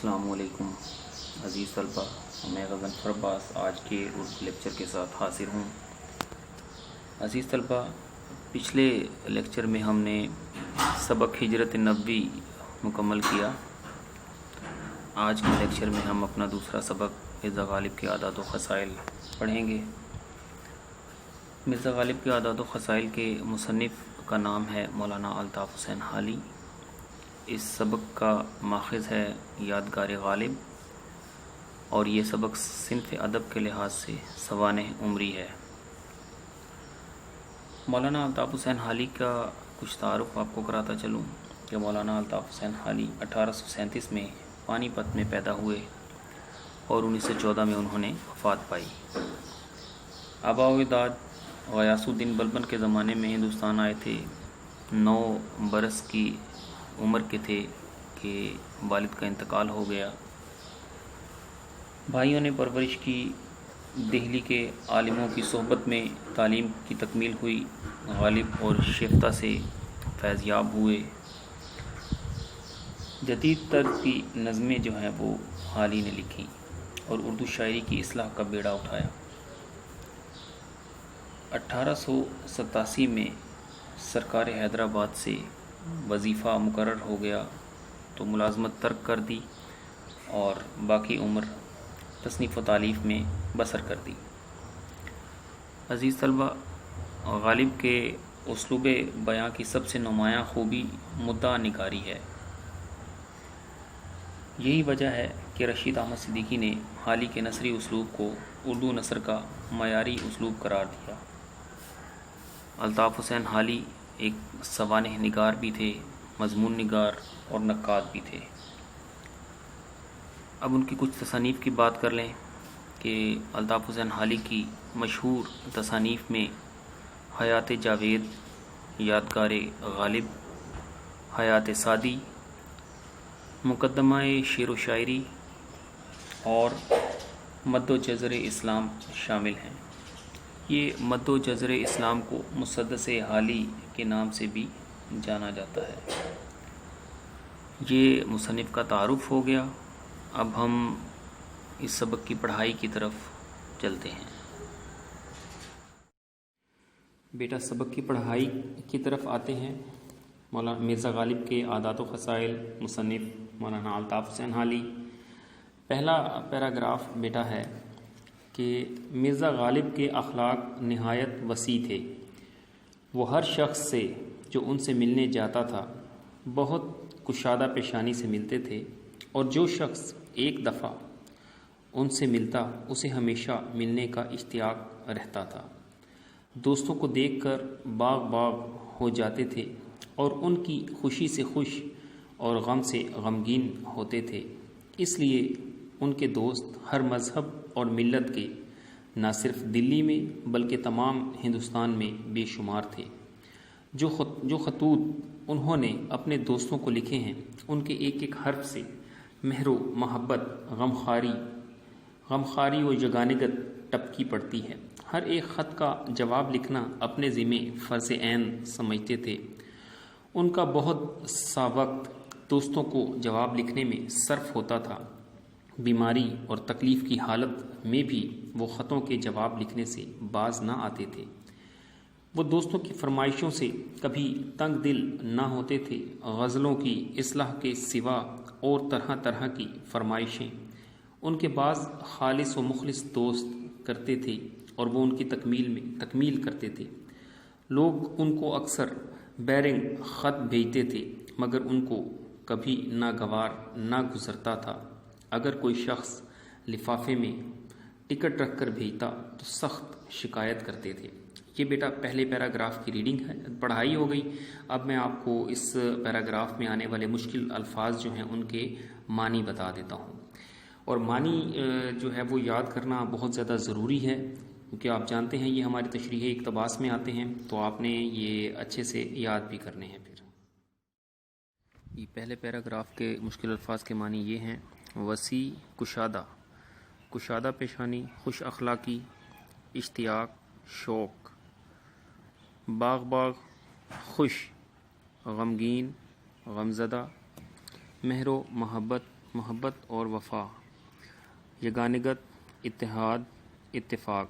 السلام علیکم عزیز طلبہ، میں غضنفر عباس آج کے اردو لیکچر کے ساتھ حاضر ہوں۔ عزیز طلبہ، پچھلے لیکچر میں ہم نے سبق ہجرت نبوی مکمل کیا۔ آج کے لیکچر میں ہم اپنا دوسرا سبق مرزا غالب کے عادات و خصائل پڑھیں گے۔ مرزا غالب کے عادات و خصائل کے مصنف کا نام ہے مولانا الطاف حسین حالی۔ اس سبق کا ماخذ ہے یادگار غالب، اور یہ سبق صنف ادب کے لحاظ سے سوانح عمری ہے۔ مولانا الطاف حسین حالی کا کچھ تعارف آپ کو کراتا چلوں کہ مولانا الطاف حسین حالی 1837 میں پانی پت میں پیدا ہوئے اور 1914 میں انہوں نے وفات پائی۔ آباء و اجداد غیاث الدین بلبن کے زمانے میں ہندوستان آئے تھے۔ 9 برس کی عمر کے تھے کہ والد کا انتقال ہو گیا۔ بھائیوں نے پرورش کی، دہلی کے عالموں کی صحبت میں تعلیم کی تکمیل ہوئی، غالب اور شیفتہ سے فیض یاب ہوئے۔ جدید طرز کی نظمیں جو ہیں وہ حالی نے لکھی اور اردو شاعری کی اصلاح کا بیڑا اٹھایا۔ 1887 میں سرکار حیدرآباد سے وظیفہ مقرر ہو گیا تو ملازمت ترک کر دی اور باقی عمر تصنیف و تالیف میں بسر کر دی۔ عزیز طلبہ، غالب کے اسلوب بیاں کی سب سے نمایاں خوبی مدعا نگاری ہے۔ یہی وجہ ہے کہ رشید احمد صدیقی نے حالی کے نثری اسلوب کو اردو نثر کا معیاری اسلوب قرار دیا۔ الطاف حسین حالی ایک سوانح نگار بھی تھے، مضمون نگار اور نقاد بھی تھے۔ اب ان کی کچھ تصانیف کی بات کر لیں کہ الطاف حسین حالی کی مشہور تصانیف میں حیات جاوید، یادگار غالب، حیات سعدی، مقدمہ شعر و شاعری اور مد و جزر اسلام شامل ہیں۔ یہ مد و جزر اسلام کو مسدس حالی کے نام سے بھی جانا جاتا ہے۔ یہ مصنف کا تعارف ہو گیا۔ اب ہم اس سبق کی پڑھائی کی طرف چلتے ہیں۔ بیٹا، سبق کی پڑھائی کی طرف آتے ہیں۔ مولانا مرزا غالب کے عادات و خصائل، مصنف مولانا الطاف حسین حالی۔ پہلا پیراگراف بیٹا ہے کہ مرزا غالب کے اخلاق نہایت وسیع تھے۔ وہ ہر شخص سے جو ان سے ملنے جاتا تھا بہت کشادہ پیشانی سے ملتے تھے، اور جو شخص ایک دفعہ ان سے ملتا اسے ہمیشہ ملنے کا اشتیاق رہتا تھا۔ دوستوں کو دیکھ کر باغ باغ ہو جاتے تھے اور ان کی خوشی سے خوش اور غم سے غمگین ہوتے تھے۔ اس لیے ان کے دوست ہر مذہب اور ملت کے نہ صرف دلی میں بلکہ تمام ہندوستان میں بے شمار تھے۔ جو خطوط انہوں نے اپنے دوستوں کو لکھے ہیں ان کے ایک ایک حرف سے مہر و محبت، غمخواری و یگانگت ٹپکی پڑتی ہے۔ ہر ایک خط کا جواب لکھنا اپنے ذمے فرض عین سمجھتے تھے۔ ان کا بہت سا وقت دوستوں کو جواب لکھنے میں صرف ہوتا تھا۔ بیماری اور تکلیف کی حالت میں بھی وہ خطوں کے جواب لکھنے سے باز نہ آتے تھے۔ وہ دوستوں کی فرمائشوں سے کبھی تنگ دل نہ ہوتے تھے۔ غزلوں کی اصلاح کے سوا اور طرح طرح کی فرمائشیں ان کے بعض خالص و مخلص دوست کرتے تھے اور وہ ان کی تکمیل کرتے تھے۔ لوگ ان کو اکثر بیرنگ خط بھیجتے تھے مگر ان کو کبھی ناگوار نہ گزرتا تھا۔ اگر کوئی شخص لفافے میں ٹکٹ رکھ کر بھیجتا تو سخت شکایت کرتے تھے۔ یہ بیٹا پہلے پیراگراف کی ریڈنگ ہے، پڑھائی ہو گئی۔ اب میں آپ کو اس پیراگراف میں آنے والے مشکل الفاظ جو ہیں ان کے معنی بتا دیتا ہوں، اور معنی جو ہے وہ یاد کرنا بہت زیادہ ضروری ہے، کیونکہ آپ جانتے ہیں یہ ہماری تشریح اقتباس میں آتے ہیں تو آپ نے یہ اچھے سے یاد بھی کرنے ہیں۔ پھر یہ پہلے پیراگراف کے مشکل الفاظ کے معنی یہ ہیں: وسیع، کشادہ پیشانی، خوش اخلاقی، اشتیاق، شوق، باغ باغ، خوش، غمگین، غمزدہ، مہر و محبت، محبت اور وفا، یگانگت، اتحاد، اتفاق،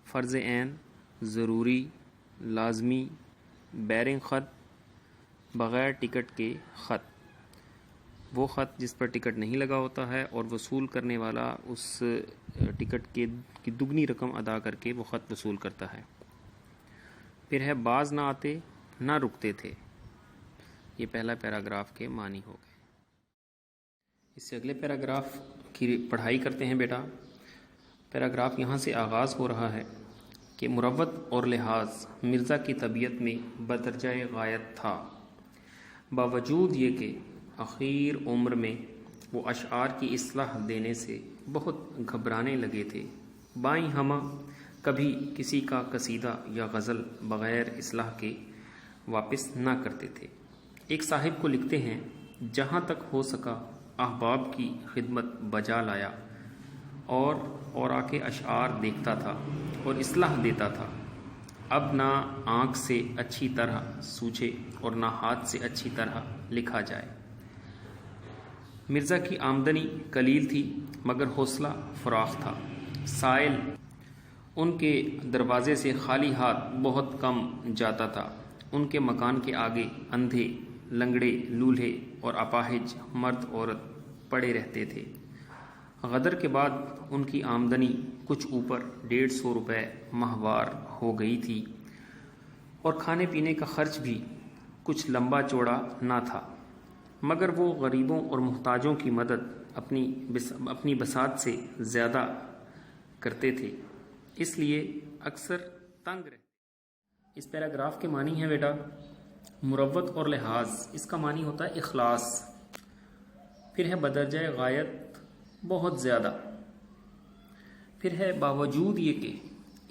فرض عین، ضروری، لازمی، بیرنگ خط، بغیر ٹکٹ کے خط، وہ خط جس پر ٹکٹ نہیں لگا ہوتا ہے اور وصول کرنے والا اس ٹکٹ کی دگنی رقم ادا کر کے وہ خط وصول کرتا ہے۔ پھر ہے باز نہ آتے نہ رکتے تھے۔ یہ پہلا پیراگراف کے معنی ہو گئے۔ اس سے اگلے پیراگراف کی پڑھائی کرتے ہیں بیٹا۔ پیراگراف یہاں سے آغاز ہو رہا ہے کہ مروت اور لحاظ مرزا کی طبیعت میں بدرجہ غایت تھا، باوجود یہ کہ اخیر عمر میں وہ اشعار کی اصلاح دینے سے بہت گھبرانے لگے تھے۔ بائیں ہمہ کبھی کسی کا قصیدہ یا غزل بغیر اصلاح کے واپس نہ کرتے تھے۔ ایک صاحب کو لکھتے ہیں، جہاں تک ہو سکا احباب کی خدمت بجا لایا اور آ کے اشعار دیکھتا تھا اور اصلاح دیتا تھا۔ اب نہ آنکھ سے اچھی طرح سوچے اور نہ ہاتھ سے اچھی طرح لکھا جائے۔ مرزا کی آمدنی قلیل تھی مگر حوصلہ فراخ تھا۔ سائل ان کے دروازے سے خالی ہاتھ بہت کم جاتا تھا۔ ان کے مکان کے آگے اندھے، لنگڑے، لولہے اور اپاہج مرد عورت پڑے رہتے تھے۔ غدر کے بعد ان کی آمدنی کچھ اوپر 150 روپے ماہوار ہو گئی تھی اور کھانے پینے کا خرچ بھی کچھ لمبا چوڑا نہ تھا، مگر وہ غریبوں اور محتاجوں کی مدد اپنی بساط سے زیادہ کرتے تھے، اس لیے اکثر تنگ رہتے۔ اس پیراگراف کے معنی ہے بیٹا مروت اور لحاظ، اس کا معنی ہوتا ہے اخلاص۔ پھر ہے بدرجہ غایت، بہت زیادہ۔ پھر ہے باوجود یہ کہ،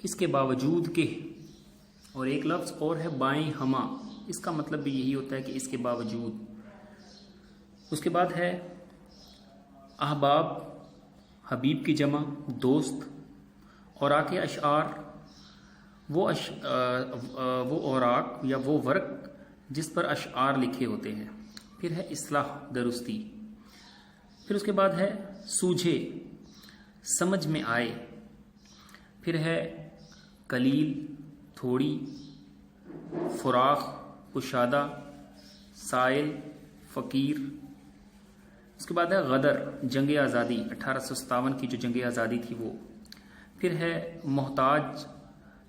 اس کے باوجود کہ، اور ایک لفظ اور ہے بائیں ہمہ، اس کا مطلب بھی یہی ہوتا ہے کہ اس کے باوجود۔ اس کے بعد ہے احباب، حبیب کی جمع دوست، اور آ کے اشعار وہ اوراق یا وہ ورق جس پر اشعار لکھے ہوتے ہیں۔ پھر ہے اصلاح، درستی۔ پھر اس کے بعد ہے سوجھے، سمجھ میں آئے۔ پھر ہے قلیل، تھوڑی، فراخ، کشادہ، سائل، فقیر۔ اس کے بعد ہے غدر، جنگ آزادی، 1857 کی جو جنگ آزادی تھی وہ۔ پھر ہے محتاج،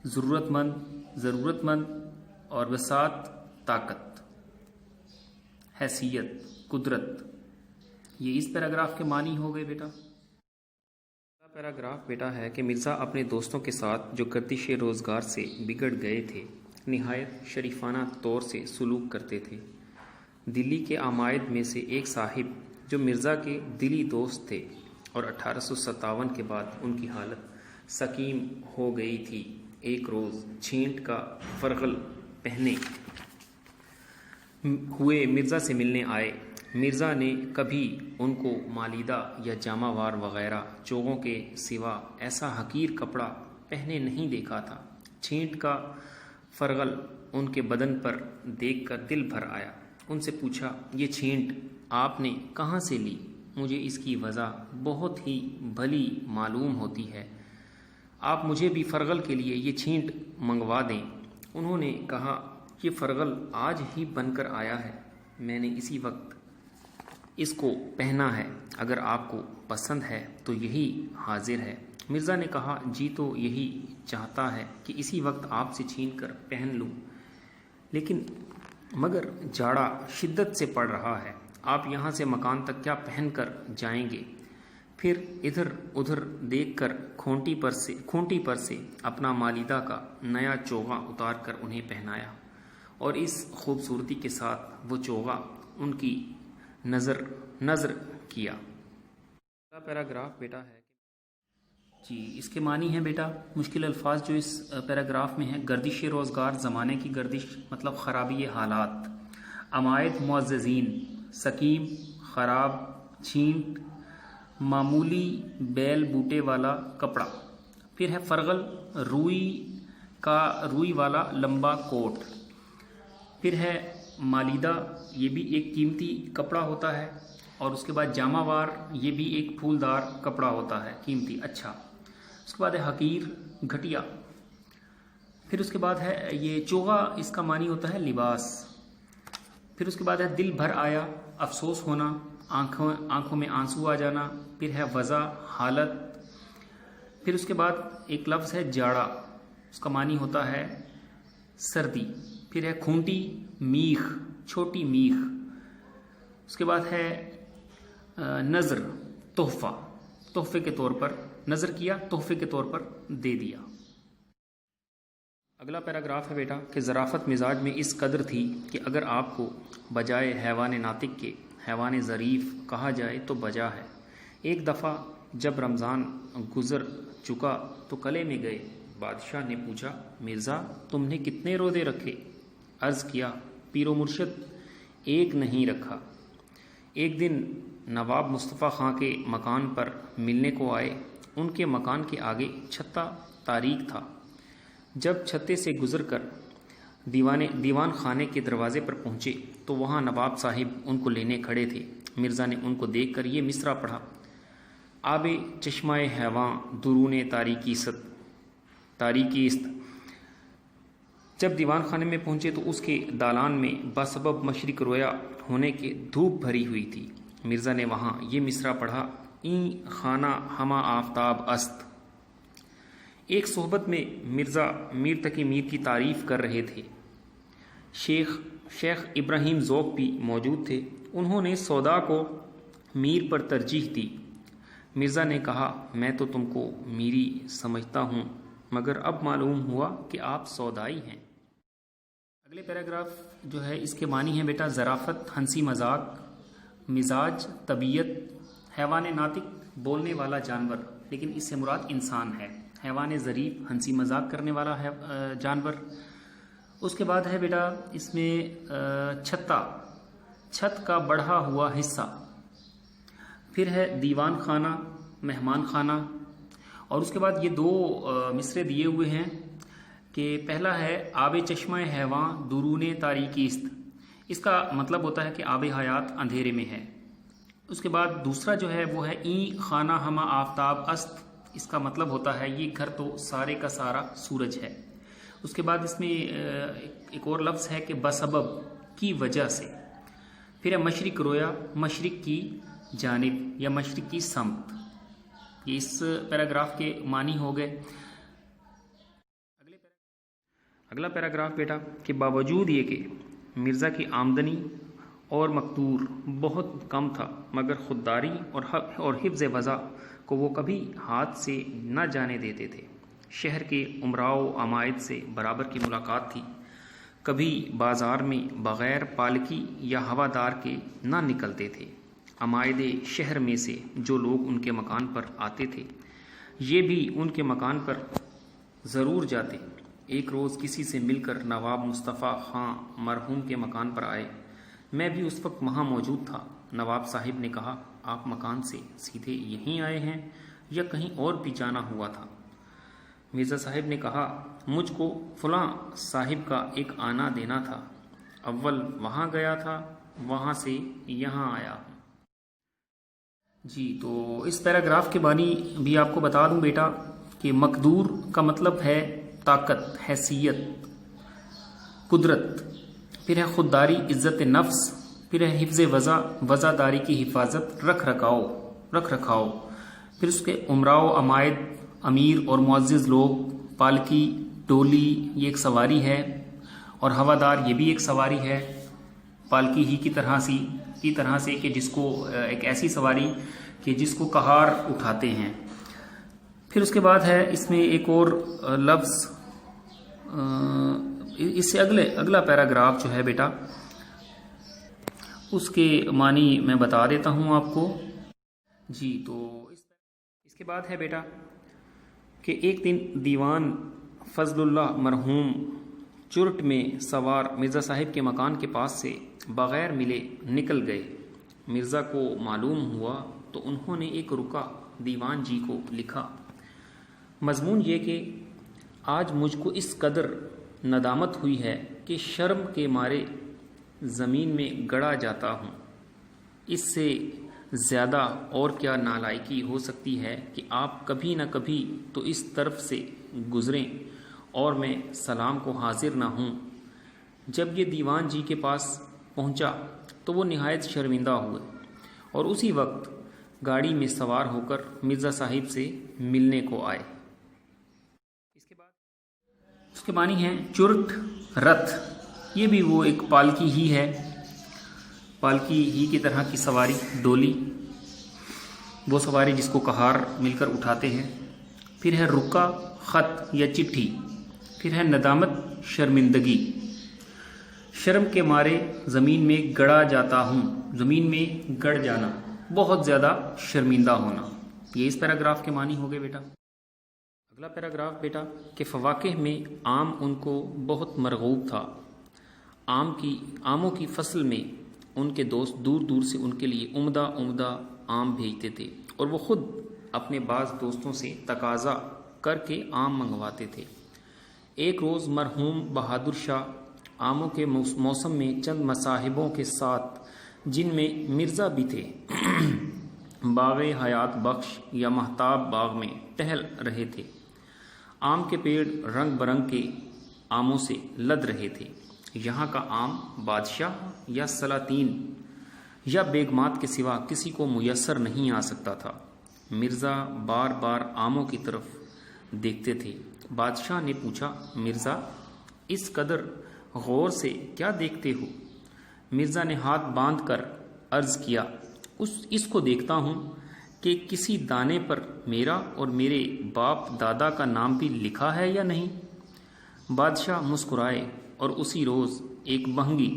ضرورت مند اور وسعت، طاقت، حیثیت، قدرت۔ یہ اس پیراگراف کے معنی ہو گئے بیٹا۔ اگلا پیراگراف بیٹا ہے کہ مرزا اپنے دوستوں کے ساتھ جو گردش روزگار سے بگڑ گئے تھے نہایت شریفانہ طور سے سلوک کرتے تھے۔ دلی کے عمائد میں سے ایک صاحب جو مرزا کے دلی دوست تھے اور 1857 کے بعد ان کی حالت سقیم ہو گئی تھی، ایک روز چھینٹ کا فرغل پہنے ہوئے مرزا سے ملنے آئے۔ مرزا نے کبھی ان کو مالیدہ یا جامہ وار وغیرہ چوغوں کے سوا ایسا حقیر کپڑا پہنے نہیں دیکھا تھا۔ چھینٹ کا فرغل ان کے بدن پر دیکھ کر دل بھر آیا۔ ان سے پوچھا، یہ چھینٹ آپ نے کہاں سے لی؟ مجھے اس کی وضع بہت ہی بھلی معلوم ہوتی ہے، آپ مجھے بھی فرغل کے لیے یہ چھینٹ منگوا دیں۔ انہوں نے کہا، یہ فرغل آج ہی بن کر آیا ہے، میں نے اسی وقت اس کو پہنا ہے، اگر آپ کو پسند ہے تو یہی حاضر ہے۔ مرزا نے کہا، جی تو یہی چاہتا ہے کہ اسی وقت آپ سے چھین کر پہن لوں، مگر جاڑا شدت سے پڑ رہا ہے، آپ یہاں سے مکان تک کیا پہن کر جائیں گے؟ پھر ادھر ادھر دیکھ کر کھونٹی پر سے اپنا مالیدہ کا نیا چوغا اتار کر انہیں پہنایا، اور اس خوبصورتی کے ساتھ وہ چوغا ان کی نظر کیا۔ اگلا پیراگراف بیٹا ہے جی، اس کے معنی ہے بیٹا مشکل الفاظ جو اس پیراگراف میں ہے۔ گردش روزگار، زمانے کی گردش مطلب خرابی حالات۔ عمائد، معززین، سقیم، خراب، چھینٹ، معمولی بیل بوٹے والا کپڑا۔ پھر ہے فرغل، روئی والا لمبا کوٹ۔ پھر ہے مالیدہ، یہ بھی ایک قیمتی کپڑا ہوتا ہے اور اس کے بعد جامہ وار، یہ بھی ایک پھولدار کپڑا ہوتا ہے، قیمتی، اچھا۔ اس کے بعد ہے حقیر، گھٹیا۔ پھر اس کے بعد ہے یہ چوغا، اس کا معنی ہوتا ہے لباس۔ پھر اس کے بعد ہے دل بھر آیا، افسوس ہونا، آنکھوں میں آنسو آ جانا۔ پھر ہے وضع، حالت۔ پھر اس کے بعد ایک لفظ ہے جاڑا، اس کا معنی ہوتا ہے سردی۔ پھر ہے کھونٹی، میخ، چھوٹی میخ۔ اس کے بعد ہے نظر، تحفہ، تحفے کے طور پر نظر کیا، تحفے کے طور پر دے دیا۔ اگلا پیراگراف ہے بیٹا کہ ظرافت مزاج میں اس قدر تھی کہ اگر آپ کو بجائے حیوان ناطق کے حیوان ظریف کہا جائے تو بجا ہے۔ ایک دفعہ جب رمضان گزر چکا تو قلعے میں گئے۔ بادشاہ نے پوچھا، مرزا تم نے کتنے روزے رکھے؟ عرض کیا، پیر و مرشد ایک نہیں رکھا۔ ایک دن نواب مصطفیٰ خاں کے مکان پر ملنے کو آئے۔ ان کے مکان کے آگے چھتا تاریک تھا۔ جب چھتے سے گزر کر دیوان خانے کے دروازے پر پہنچے تو وہاں نواب صاحب ان کو لینے کھڑے تھے۔ مرزا نے ان کو دیکھ کر یہ مصرع پڑھا، آب چشمہ حیواں درون تاریکی است۔ جب دیوان خانے میں پہنچے تو اس کے دالان میں بسبب مشرق رویا ہونے کے دھوپ بھری ہوئی تھی۔ مرزا نے وہاں یہ مصرع پڑھا، این خانہ ہما آفتاب است۔ ایک صحبت میں مرزا میر تقی میر کی تعریف کر رہے تھے۔ شیخ ابراہیم ذوق بھی موجود تھے۔ انہوں نے سودا کو میر پر ترجیح دی۔ مرزا نے کہا، میں تو تم کو میری سمجھتا ہوں مگر اب معلوم ہوا کہ آپ سودائی ہیں۔ اگلے پیراگراف جو ہے اس کے معنی ہیں بیٹا ظرافت، ہنسی مذاق، مزاج، طبیعت، حیوان ناطق بولنے والا جانور، لیکن اس سے مراد انسان ہے، حیوان ظریف ہنسی مذاق کرنے والا ہے جانور۔ اس کے بعد ہے بیٹا اس میں چھتا، چھت کا بڑھا ہوا حصہ۔ پھر ہے دیوان خانہ، مہمان خانہ۔ اور اس کے بعد یہ دو مصرے دیے ہوئے ہیں کہ پہلا ہے آب چشمہ حیواں درون تاریکی است۔ اس کا مطلب ہوتا ہے کہ آب حیات اندھیرے میں ہے۔ اس کے بعد دوسرا جو ہے وہ ہے این خانہ ہما آفتاب است۔ اس کا مطلب ہوتا ہے یہ گھر تو سارے کا سارا سورج ہے۔ اس کے بعد اس میں ایک اور لفظ ہے کہ بسبب، کی وجہ سے۔ پھر ہے مشرق رویا، مشرق کی جانب یا مشرق کی سمت۔ یہ اس پیراگراف کے معنی ہو گئے۔ اگلا پیراگراف بیٹا کہ باوجود یہ کہ مرزا کی آمدنی اور مقدور بہت کم تھا مگر خودداری اور حفظ وضع کو وہ کبھی ہاتھ سے نہ جانے دیتے تھے۔ شہر کے امراء و عمائد سے برابر کی ملاقات تھی۔ کبھی بازار میں بغیر پالکی یا ہوادار کے نہ نکلتے تھے۔ عمائد شہر میں سے جو لوگ ان کے مکان پر آتے تھے یہ بھی ان کے مکان پر ضرور جاتے۔ ایک روز کسی سے مل کر نواب مصطفیٰ خاں مرحوم کے مکان پر آئے۔ میں بھی اس وقت وہاں موجود تھا۔ نواب صاحب نے کہا، آپ مکان سے سیدھے یہیں آئے ہیں یا کہیں اور بھی جانا ہوا تھا؟ مرزا صاحب نے کہا، مجھ کو فلاں صاحب کا ایک آنا دینا تھا، اول وہاں گیا تھا، وہاں سے یہاں آیا ہوں۔ جی تو اس پیراگراف کے معنی بھی آپ کو بتا دوں بیٹا کہ مقدور کا مطلب ہے طاقت، حیثیت، قدرت۔ پھر ہے خودداری، عزت نفس۔ پھر ہے حفظ وضع، وضع داری کی حفاظت، رکھ رکھاؤ۔ پھر اس کے امراء و عمائد، امیر اور معزز لوگ، پالکی، ڈولی یہ ایک سواری ہے، اور ہوادار یہ بھی ایک سواری ہے، پالکی ہی کی طرح سے کہ جس کو ایک ایسی سواری کہ جس کو کہار اٹھاتے ہیں۔ پھر اس کے بعد ہے اس میں ایک اور لفظ، اس سے اگلا پیراگراف جو ہے بیٹا اس کے معنی میں بتا دیتا ہوں آپ کو۔ جی تو اس کے بعد ہے بیٹا کہ ایک دن دیوان فضل اللہ مرحوم چرٹ میں سوار مرزا صاحب کے مکان کے پاس سے بغیر ملے نکل گئے۔ مرزا کو معلوم ہوا تو انہوں نے ایک رکا دیوان جی کو لکھا، مضمون یہ کہ آج مجھ کو اس قدر ندامت ہوئی ہے کہ شرم کے مارے زمین میں گڑا جاتا ہوں۔ اس سے زیادہ اور کیا نالائکی ہو سکتی ہے کہ آپ کبھی نہ کبھی تو اس طرف سے گزریں اور میں سلام کو حاضر نہ ہوں۔ جب یہ دیوان جی کے پاس پہنچا تو وہ نہایت شرمندہ ہوئے اور اسی وقت گاڑی میں سوار ہو کر مرزا صاحب سے ملنے کو آئے۔ اس کے معنی ہیں چرٹ رتھ، یہ بھی وہ ایک پالکی ہی ہے، پالکی ہی کی طرح کی سواری، ڈولی، وہ سواری جس کو کہار مل کر اٹھاتے ہیں۔ پھر ہے رکا، خط یا چٹھی۔ پھر ہے ندامت، شرمندگی، شرم کے مارے زمین میں گڑا جاتا ہوں، زمین میں گڑ جانا، بہت زیادہ شرمندہ ہونا۔ یہ اس پیراگراف کے معنی ہو گئے بیٹا۔ اگلا پیراگراف بیٹا کہ فواکہ میں آم ان کو بہت مرغوب تھا۔ آموں کی فصل میں ان کے دوست دور دور سے ان کے لیے عمدہ آم بھیجتے تھے اور وہ خود اپنے بعض دوستوں سے تقاضا کر کے آم منگواتے تھے۔ ایک روز مرحوم بہادر شاہ آموں کے موسم میں چند مصاحبوں کے ساتھ، جن میں مرزا بھی تھے، باغ حیات بخش یا مہتاب باغ میں ٹہل رہے تھے۔ آم کے پیڑ رنگ برنگ کے آموں سے لد رہے تھے۔ یہاں کا آم بادشاہ یا سلاطین یا بیگمات کے سوا کسی کو میسر نہیں آ سکتا تھا۔ مرزا بار بار آموں کی طرف دیکھتے تھے۔ بادشاہ نے پوچھا، مرزا اس قدر غور سے کیا دیکھتے ہو؟ مرزا نے ہاتھ باندھ کر عرض کیا، اس کو دیکھتا ہوں کہ کسی دانے پر میرا اور میرے باپ دادا کا نام بھی لکھا ہے یا نہیں۔ بادشاہ مسکرائے اور اسی روز ایک بہنگی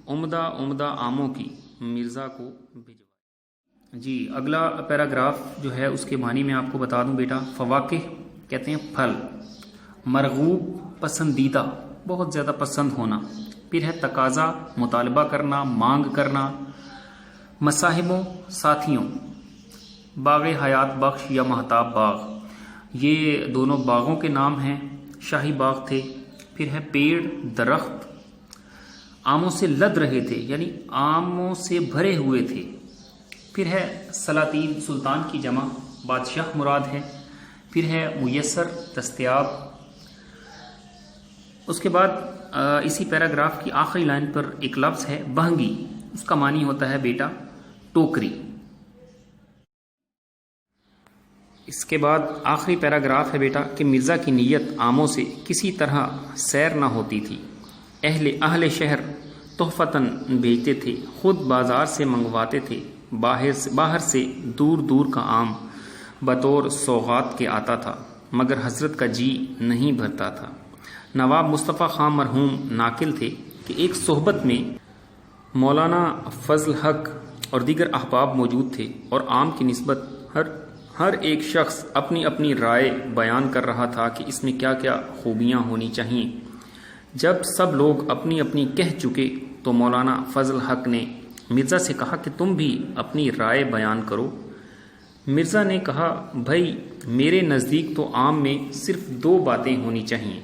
عمدہ آموں کی مرزا کو بھجوائی۔ جی اگلا پیراگراف جو ہے اس کے معنی میں آپ کو بتا دوں بیٹا۔ فواکہ کہتے ہیں پھل، مرغوب پسندیدہ، بہت زیادہ پسند ہونا۔ پھر ہے تقاضا، مطالبہ کرنا، مانگ کرنا۔ مصاحبوں، ساتھیوں، باغ حیات بخش یا مہتاب باغ، یہ دونوں باغوں کے نام ہیں، شاہی باغ تھے۔ پھر ہے پیڑ، درخت، آموں سے لد رہے تھے یعنی آموں سے بھرے ہوئے تھے۔ پھر ہے سلاطین، سلطان کی جمع، بادشاہ مراد ہے۔ پھر ہے میسر، دستیاب۔ اس کے بعد اسی پیراگراف کی آخری لائن پر ایک لفظ ہے بہنگی، اس کا معنی ہوتا ہے بیٹا ٹوکری۔ اس کے بعد آخری پیراگراف ہے بیٹا کہ مرزا کی نیت آموں سے کسی طرح سیر نہ ہوتی تھی۔ اہل شہر تحفتاً بھیجتے تھے، خود بازار سے منگواتے تھے، باہر سے دور دور کا آم بطور سوغات کے آتا تھا، مگر حضرت کا جی نہیں بھرتا تھا۔ نواب مصطفیٰ خان مرحوم ناقل تھے کہ ایک صحبت میں مولانا فضل حق اور دیگر احباب موجود تھے اور آم کی نسبت ہر ایک شخص اپنی رائے بیان کر رہا تھا کہ اس میں کیا کیا خوبیاں ہونی چاہیے۔ جب سب لوگ اپنی کہہ چکے تو مولانا فضل حق نے مرزا سے کہا کہ تم بھی اپنی رائے بیان کرو۔ مرزا نے کہا، بھائی میرے نزدیک تو آم میں صرف 2 باتیں ہونی چاہیے،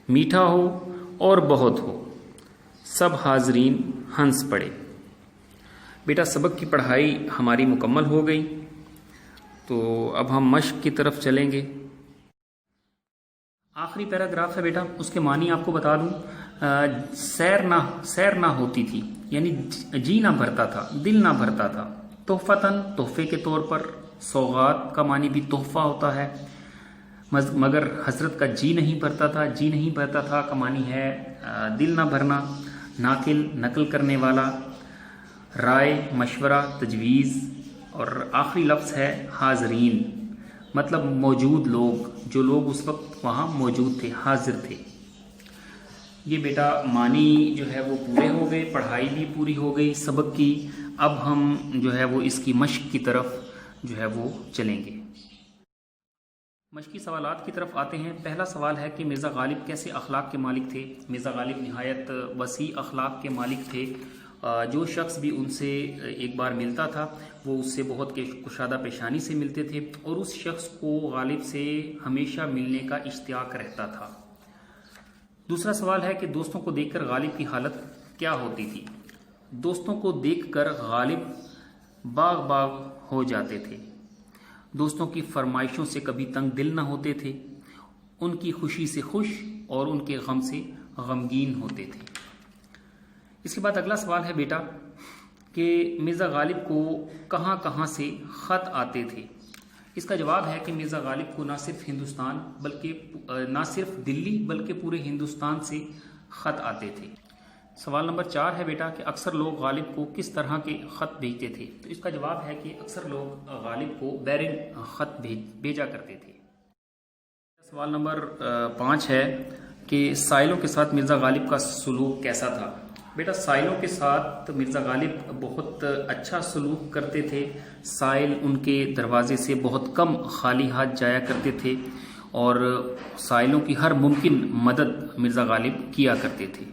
میٹھا ہو اور بہت ہو۔ سب حاضرین ہنس پڑے۔ بیٹا سبق کی پڑھائی ہماری مکمل ہو گئی، تو اب ہم مشق کی طرف چلیں گے۔ آخری پیراگراف ہے بیٹا، اس کے معنی آپ کو بتا دوں۔ سیر نہ ہوتی تھی یعنی جی نہ بھرتا تھا، دل نہ بھرتا تھا۔ تحفتاً، تحفے کے طور پر۔ سوغات کا معنی بھی تحفہ ہوتا ہے، مگر حضرت کا جی نہیں بھرتا تھا کا معنی ہے دل نہ بھرنا۔ ناقل، نقل کرنے والا۔ رائے، مشورہ، تجویز۔ اور آخری لفظ ہے حاضرین، مطلب موجود لوگ، جو لوگ اس وقت وہاں موجود تھے، حاضر تھے۔ یہ بیٹا معنی جو ہے وہ پورے ہو گئے، پڑھائی بھی پوری ہو گئی سبق کی۔ اب ہم جو ہے وہ اس کی مشق کی طرف جو ہے وہ چلیں گے۔ مشقی سوالات کی طرف آتے ہیں۔ پہلا سوال ہے کہ مرزا غالب کیسے اخلاق کے مالک تھے؟ مرزا غالب نہایت وسیع اخلاق کے مالک تھے۔ جو شخص بھی ان سے ایک بار ملتا تھا وہ اس سے بہت کشادہ پیشانی سے ملتے تھے اور اس شخص کو غالب سے ہمیشہ ملنے کا اشتیاق رہتا تھا۔ دوسرا سوال ہے کہ دوستوں کو دیکھ کر غالب کی حالت کیا ہوتی تھی؟ دوستوں کو دیکھ کر غالب باغ باغ ہو جاتے تھے، دوستوں کی فرمائشوں سے کبھی تنگ دل نہ ہوتے تھے، ان کی خوشی سے خوش اور ان کے غم سے غمگین ہوتے تھے۔ اس کے بعد اگلا سوال ہے بیٹا کہ مرزا غالب کو کہاں کہاں سے خط آتے تھے؟ اس کا جواب ہے کہ مرزا غالب کو نہ صرف دلی بلکہ پورے ہندوستان سے خط آتے تھے۔ سوال نمبر 4 ہے بیٹا کہ اکثر لوگ غالب کو کس طرح کے خط بھیجتے تھے؟ تو اس کا جواب ہے کہ اکثر لوگ غالب کو بیرنگ خط بھیجا کرتے تھے۔ سوال نمبر 5 ہے کہ سائلوں کے ساتھ مرزا غالب کا سلوک کیسا تھا؟ بیٹا سائلوں کے ساتھ مرزا غالب بہت اچھا سلوک کرتے تھے۔ سائل ان کے دروازے سے بہت کم خالی ہاتھ جایا کرتے تھے اور سائلوں کی ہر ممکن مدد مرزا غالب کیا کرتے تھے۔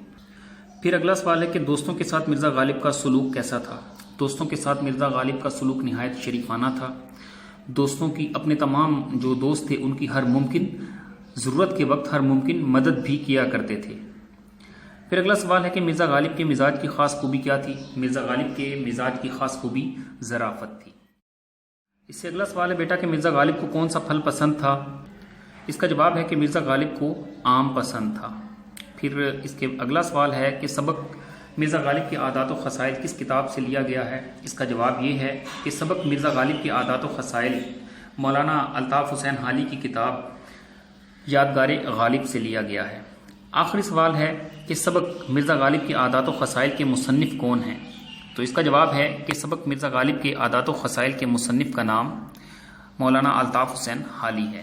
پھر اگلا سوال ہے کہ دوستوں کے ساتھ مرزا غالب کا سلوک کیسا تھا؟ دوستوں کے ساتھ مرزا غالب کا سلوک نہایت شریفانہ تھا۔ دوستوں کی اپنے تمام جو دوست تھے ان کی ہر ممکن ضرورت کے وقت ہر ممکن مدد بھی کیا کرتے تھے۔ پھر اگلا سوال ہے کہ مرزا غالب کے مزاج کی خاص خوبی کیا تھی؟ مرزا غالب کے مزاج کی خاص خوبی ظرافت تھی۔ اس سے اگلا سوال ہے بیٹا کہ مرزا غالب کو کون سا پھل پسند تھا؟ اس کا جواب ہے کہ مرزا غالب کو آم پسند تھا۔ پھر اس کے اگلا سوال ہے کہ سبق مرزا غالب کے عادات و خصائل کس کتاب سے لیا گیا ہے؟ اس کا جواب یہ ہے کہ سبق مرزا غالب کے عادات و خصائل مولانا الطاف حسین حالی کی کتاب یادگار غالب سے لیا گیا ہے۔ آخری سوال ہے کہ سبق مرزا غالب کے عادات و خصائل کے مصنف کون ہیں؟ تو اس کا جواب ہے کہ سبق مرزا غالب کے عادات و خصائل کے مصنف کا نام مولانا الطاف حسین حالی ہے۔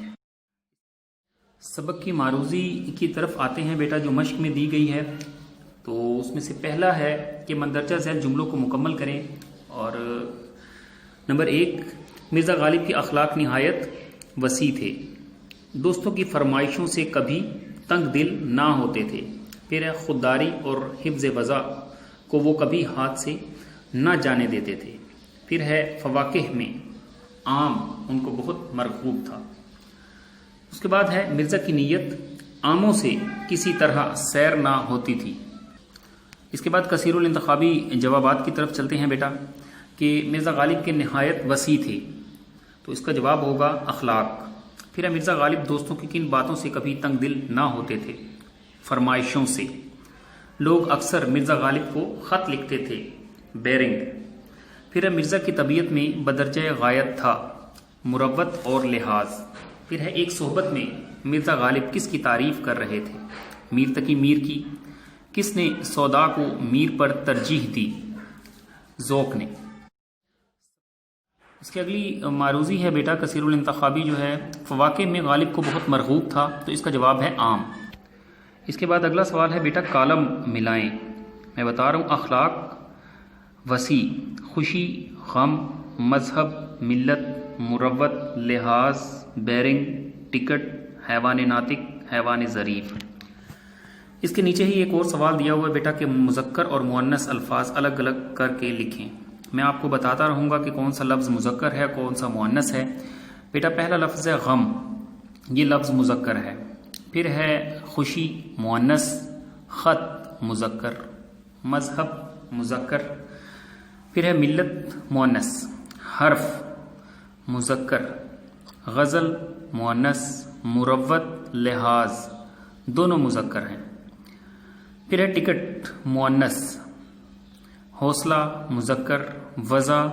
سبق کی معروضی کی طرف آتے ہیں بیٹا جو مشق میں دی گئی ہے، تو اس میں سے پہلا ہے کہ مندرجہ ذیل جملوں کو مکمل کریں۔ اور نمبر 1، مرزا غالب کے اخلاق نہایت وسیع تھے، دوستوں کی فرمائشوں سے کبھی تنگ دل نہ ہوتے تھے۔ پھر ہے خودداری اور حفظ وضع کو وہ کبھی ہاتھ سے نہ جانے دیتے تھے۔ پھر ہے فواکہ میں آم ان کو بہت مرغوب تھا۔ اس کے بعد ہے مرزا کی نیت آموں سے کسی طرح سیر نہ ہوتی تھی۔ اس کے بعد کثیر الانتخابی جوابات کی طرف چلتے ہیں بیٹا کہ مرزا غالب کے نہایت وسیع تھے، تو اس کا جواب ہوگا اخلاق۔ پھر ہے مرزا غالب دوستوں کی کن باتوں سے کبھی تنگ دل نہ ہوتے تھے؟ فرمائشوں سے۔ لوگ اکثر مرزا غالب کو خط لکھتے تھے، بیرنگ۔ پھر ہے مرزا کی طبیعت میں بدرجہ غایت تھا، مروت اور لحاظ۔ پھر ہے ایک صحبت میں مرزا غالب کس کی تعریف کر رہے تھے؟ میر تقی میر کی۔ کس نے سودا کو میر پر ترجیح دی؟ ذوق نے۔ اس کی اگلی معروضی ہے بیٹا کثیر الانتخابی جو ہے، فواکہ میں غالب کو بہت مرغوب تھا، تو اس کا جواب ہے آم۔ اس کے بعد اگلا سوال ہے بیٹا کالم ملائیں۔ میں بتا رہا ہوں اخلاق وسیع، خوشی، غم، مذہب، ملت، مروت، لحاظ، بیرنگ، ٹکٹ، حیوان ناطق، حیوان ظریف۔ اس کے نیچے ہی ایک اور سوال دیا ہوا ہے بیٹا کہ مذکر اور مؤنث الفاظ الگ الگ کر کے لکھیں۔ میں آپ کو بتاتا رہوں گا کہ کون سا لفظ مذکر ہے کون سا مؤنث ہے۔ بیٹا پہلا لفظ ہے غم، یہ لفظ مذکر ہے۔ پھر ہے خوشی مؤنث، خط مذکر، مذہب مذکر۔ پھر ہے ملت مؤنث، حرف مذکر، غزل مؤنث، مروت، لحاظ دونوں مذکر ہیں۔ پھر ہے ٹکٹ مؤنث، حوصلہ مذکر، وضع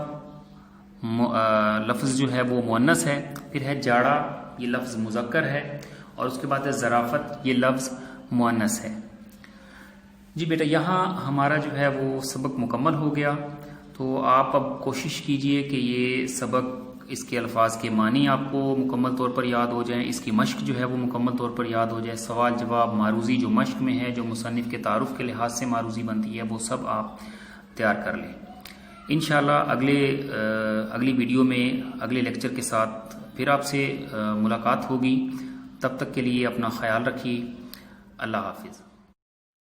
لفظ جو ہے وہ مؤنث ہے۔ پھر ہے جاڑا، یہ لفظ مذکر ہے، اور اس کے بعد ہے ظرافت، یہ لفظ مؤنث ہے۔ جی بیٹا یہاں ہمارا جو ہے وہ سبق مکمل ہو گیا، تو آپ اب کوشش کیجئے کہ یہ سبق اس کے الفاظ کے معنی آپ کو مکمل طور پر یاد ہو جائیں، اس کی مشق جو ہے وہ مکمل طور پر یاد ہو جائے، سوال جواب معروضی جو مشق میں ہے جو مصنف کے تعارف کے لحاظ سے معروضی بنتی ہے وہ سب آپ تیار کر لیں۔ انشاءاللہ اگلی ویڈیو میں اگلے لیکچر کے ساتھ پھر آپ سے ملاقات ہوگی۔ تب تک کے لیے اپنا خیال رکھیے۔ اللہ حافظ۔